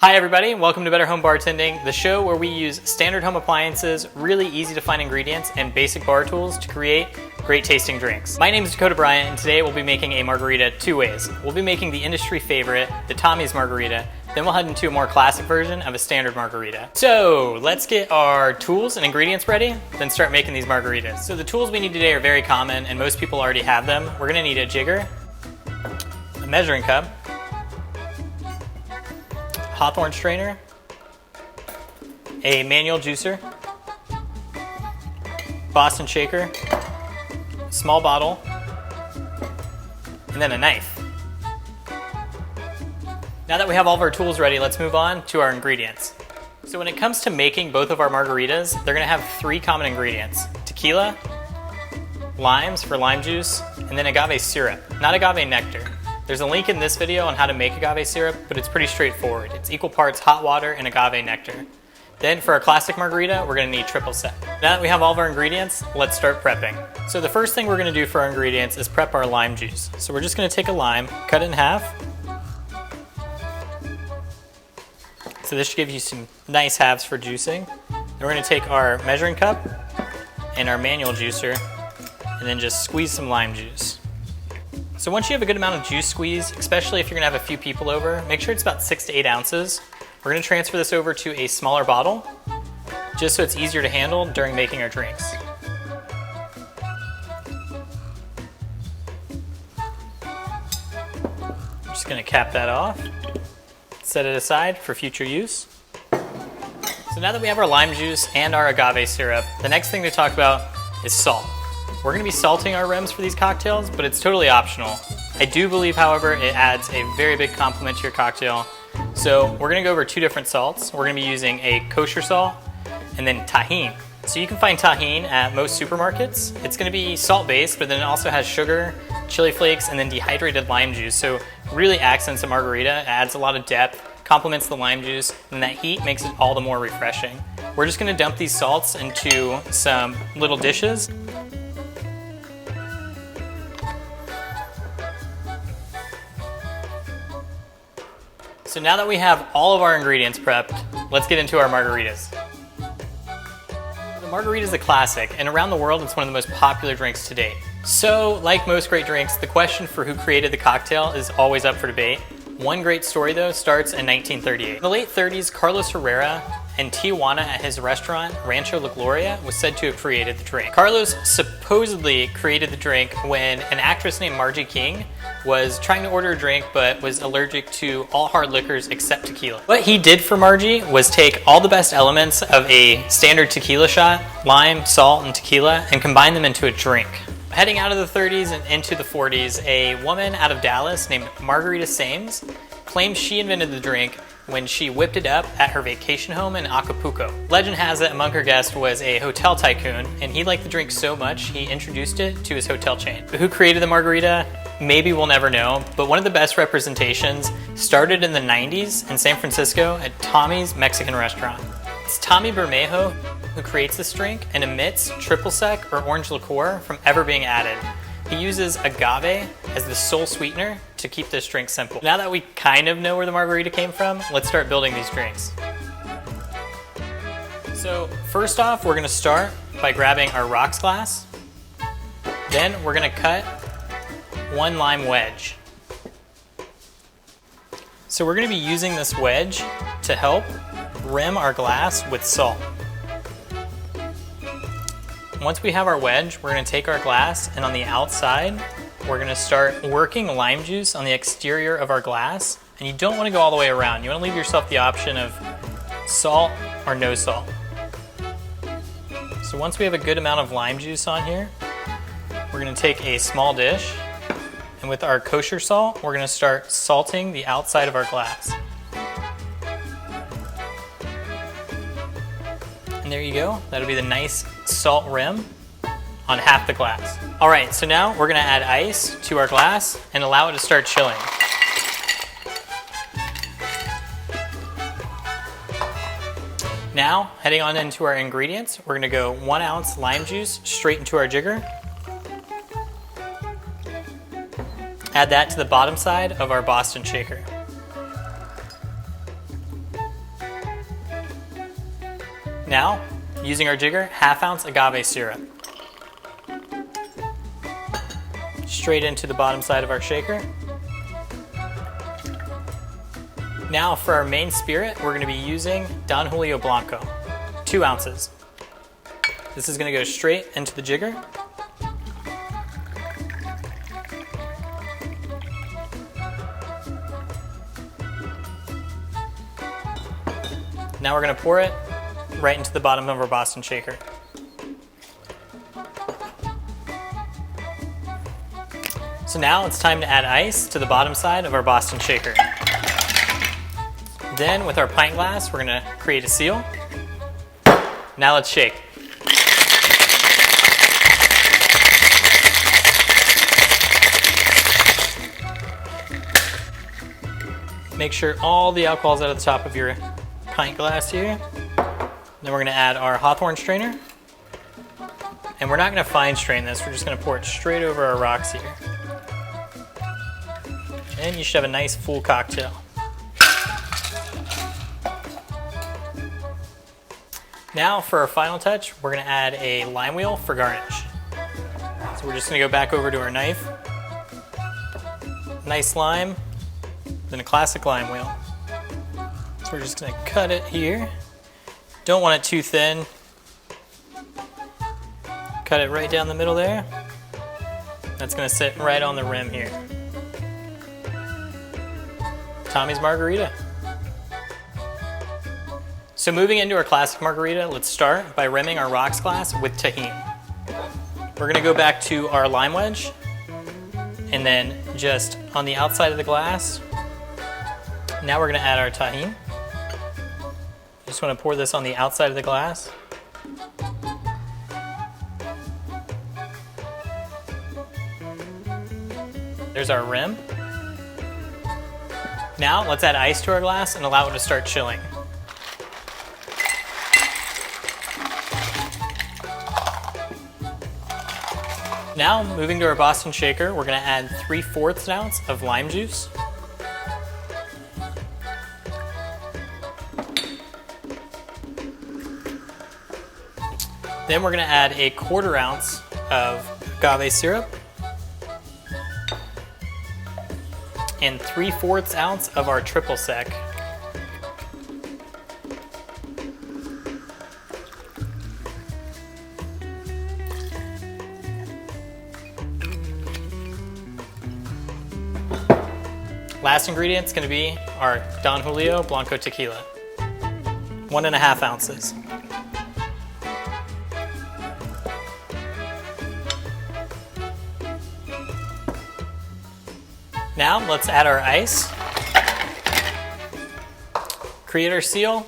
Hi everybody, welcome to Better Home Bartending, the show where we use standard home appliances, really easy to find ingredients, and basic bar tools to create great tasting drinks. My name is Dakota Bryant, and today we'll be making a margarita two ways. We'll be making the industry favorite, the Tommy's Margarita, then we'll head into a more classic version of a standard margarita. So let's get our tools and ingredients ready, then start making these margaritas. So the tools we need today are very common, and most people already have them. We're gonna need a jigger, a measuring cup, Hawthorne strainer, a manual juicer, Boston shaker, small bottle, and then a knife. Now that we have all of our tools ready, let's move on to our ingredients. So when it comes to making both of our margaritas, they're gonna have three common ingredients: tequila, limes for lime juice, and then agave syrup, not agave nectar. There's a link in this video on how to make agave syrup, but it's pretty straightforward. It's equal parts hot water and agave nectar. Then for our classic margarita, we're gonna need triple sec. Now that we have all of our ingredients, let's start prepping. So the first thing we're gonna do for our ingredients is prep our lime juice. So we're just gonna take a lime, cut it in half. So this should give you some nice halves for juicing. Then we're gonna take our measuring cup and our manual juicer and then just squeeze some lime juice. So once you have a good amount of juice squeezed, especially if you're gonna have a few people over, make sure it's about 6 to 8 ounces. We're gonna transfer this over to a smaller bottle, just so it's easier to handle during making our drinks. I'm just gonna cap that off, set it aside for future use. So now that we have our lime juice and our agave syrup, the next thing to talk about is salt. We're gonna be salting our rims for these cocktails, but it's totally optional. I do believe, however, it adds a very big complement to your cocktail. So we're gonna go over two different salts. We're gonna be using a kosher salt and then tahine. So you can find tahine at most supermarkets. It's gonna be salt-based, but then it also has sugar, chili flakes, and then dehydrated lime juice. So really accents a margarita, it adds a lot of depth, complements the lime juice, and that heat makes it all the more refreshing. We're just gonna dump these salts into some little dishes. So now that we have all of our ingredients prepped, let's get into our margaritas. The margarita is a classic, and around the world it's one of the most popular drinks to date. So, like most great drinks, the question for who created the cocktail is always up for debate. One great story though starts in 1938. In the late 30s, Carlos Herrera in Tijuana at his restaurant, Rancho La Gloria, was said to have created the drink. Carlos supposedly created the drink when an actress named Margie King was trying to order a drink but was allergic to all hard liquors except tequila. What he did for Margie was take all the best elements of a standard tequila shot, lime, salt, and tequila, and combine them into a drink. Heading out of the 30s and into the 40s, a woman out of Dallas named Margarita Sames claims she invented the drink when she whipped it up at her vacation home in Acapulco. Legend has it among her guests was a hotel tycoon, and he liked the drink so much he introduced it to his hotel chain. But who created the margarita? Maybe we'll never know, but one of the best representations started in the 90s in San Francisco at Tommy's Mexican restaurant. It's Tommy Bermejo who creates this drink and omits triple sec or orange liqueur from ever being added. He uses agave as the sole sweetener to keep this drink simple. Now that we kind of know where the margarita came from, let's start building these drinks. So first off, we're gonna start by grabbing our rocks glass. Then we're gonna cut one lime wedge. So we're gonna be using this wedge to help rim our glass with salt. Once we have our wedge, we're gonna take our glass, and on the outside, we're gonna start working lime juice on the exterior of our glass. And you don't wanna go all the way around. You wanna leave yourself the option of salt or no salt. So once we have a good amount of lime juice on here, we're gonna take a small dish, and with our kosher salt, we're gonna start salting the outside of our glass. And there you go, that'll be the nice salt rim on half the glass. All right, so now we're gonna add ice to our glass and allow it to start chilling. Now, heading on into our ingredients, we're gonna go 1 ounce lime juice straight into our jigger. Add that to the bottom side of our Boston shaker. Now, using our jigger, half-ounce agave syrup. Straight into the bottom side of our shaker. Now for our main spirit, we're going to be using Don Julio Blanco, 2 ounces. This is going to go straight into the jigger. Now we're going to pour it right into the bottom of our Boston shaker. So now it's time to add ice to the bottom side of our Boston shaker. Then with our pint glass, we're going to create a seal. Now let's shake. Make sure all the alcohol's out of the top of your pint glass here. Then we're going to add our Hawthorne strainer. And we're not going to fine strain this, we're just going to pour it straight over our rocks here. And you should have a nice full cocktail. Now for our final touch, we're going to add a lime wheel for garnish. So we're just going to go back over to our knife. Nice lime, then a classic lime wheel. So we're just going to cut it here. Don't want it too thin. Cut it right down the middle there. That's going to sit right on the rim here. Tommy's Margarita. So moving into our classic margarita, let's start by rimming our rocks glass with tahini. We're going to go back to our lime wedge, and then just on the outside of the glass, now we're going to add our tahini. Just want to pour this on the outside of the glass. There's our rim. Now let's add ice to our glass and allow it to start chilling. Now, moving to our Boston shaker, we're going to add 3/4 ounce of lime juice. Then we're going to add a 1/4 ounce of agave syrup and 3/4 ounce of our triple sec. Last ingredient is going to be our Don Julio Blanco Tequila, 1.5 ounces. Now let's add our ice, create our seal,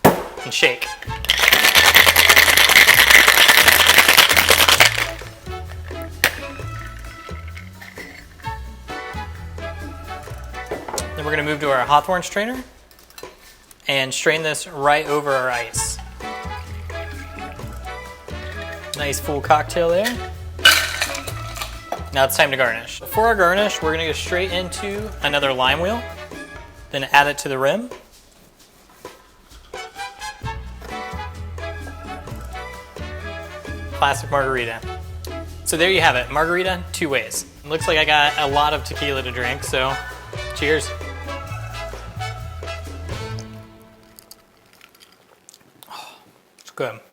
and shake. Then we're going to move to our Hawthorne strainer and strain this right over our ice. Nice full cocktail there. Now it's time to garnish. For our garnish, we're going to go straight into another lime wheel, then add it to the rim. Classic margarita. So there you have it, margarita 2 ways. Looks like I got a lot of tequila to drink, so cheers. It's good.